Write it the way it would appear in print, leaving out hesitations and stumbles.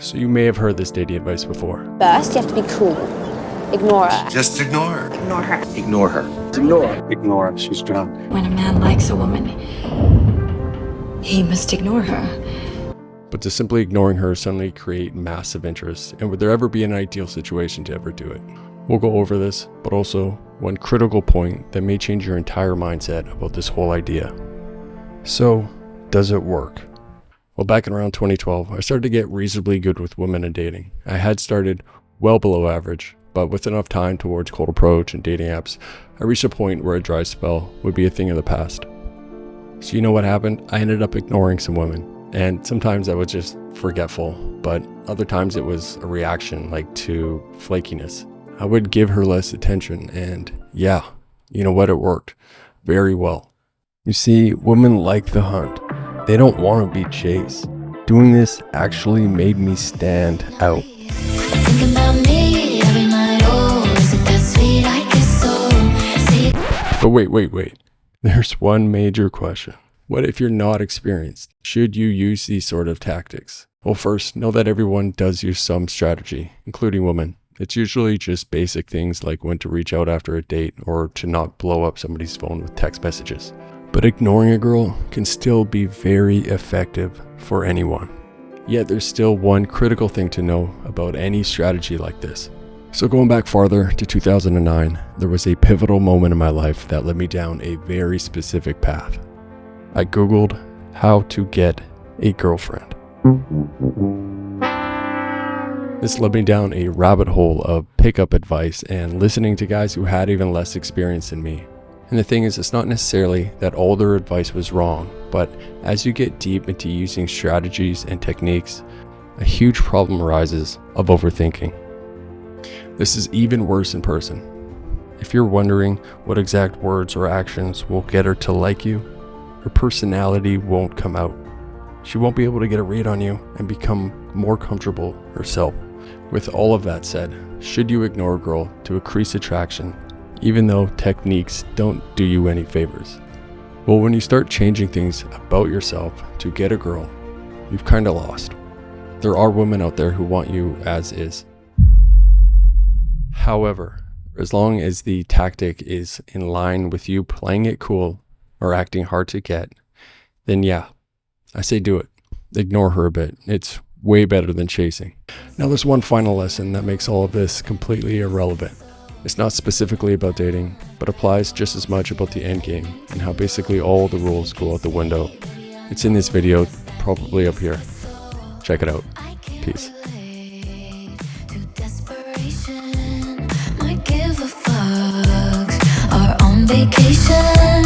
So you may have heard this dating advice before. First, you have to be cool. Ignore her. Just ignore her. Ignore her. Ignore her. Ignore her. Ignore her. She's drunk. When a man likes a woman, he must ignore her. But to simply ignoring her suddenly create massive interest, and would there ever be an ideal situation to ever do it? We'll go over this, but also one critical point that may change your entire mindset about this whole idea. So, does it work? Well, back in around 2012, I started to get reasonably good with women and dating. I had started well below average, but with enough time towards cold approach and dating apps, I reached a point where a dry spell would be a thing of the past. So you know what happened? I ended up ignoring some women. And sometimes I was just forgetful, but other times it was a reaction like to flakiness. I would give her less attention, and yeah, you know what, it worked very well. You see, women like the hunt. They don't want to be chased. Doing this actually made me stand out. Think about me every night. Oh, is it that sweet? I guess so. But wait. There's one major question. What if you're not experienced? Should you use these sort of tactics? Well, first, know that everyone does use some strategy, including women. It's usually just basic things like when to reach out after a date or to not blow up somebody's phone with text messages. But ignoring a girl can still be very effective for anyone. Yet there's still one critical thing to know about any strategy like this. So going back farther to 2009, there was a pivotal moment in my life that led me down a very specific path. I Googled how to get a girlfriend. This led me down a rabbit hole of pickup advice and listening to guys who had even less experience than me. And the thing is, it's not necessarily that all their advice was wrong, but as you get deep into using strategies and techniques, a huge problem arises of overthinking. This is even worse in person. If you're wondering what exact words or actions will get her to like you, her personality won't come out. She won't be able to get a read on you and become more comfortable herself. With all of that said, should you ignore a girl to increase attraction, even though techniques don't do you any favors? Well, when you start changing things about yourself to get a girl, you've kind of lost. There are women out there who want you as is. However, as long as the tactic is in line with you playing it cool or acting hard to get, then yeah, I say do it. Ignore her a bit. It's way better than chasing. Now there's one final lesson that makes all of this completely irrelevant. It's not specifically about dating, but applies just as much about the end game and how basically all the rules go out the window. It's in this video, probably up here. Check it out. Peace. To desperation, might give a fuck. Are on vacation.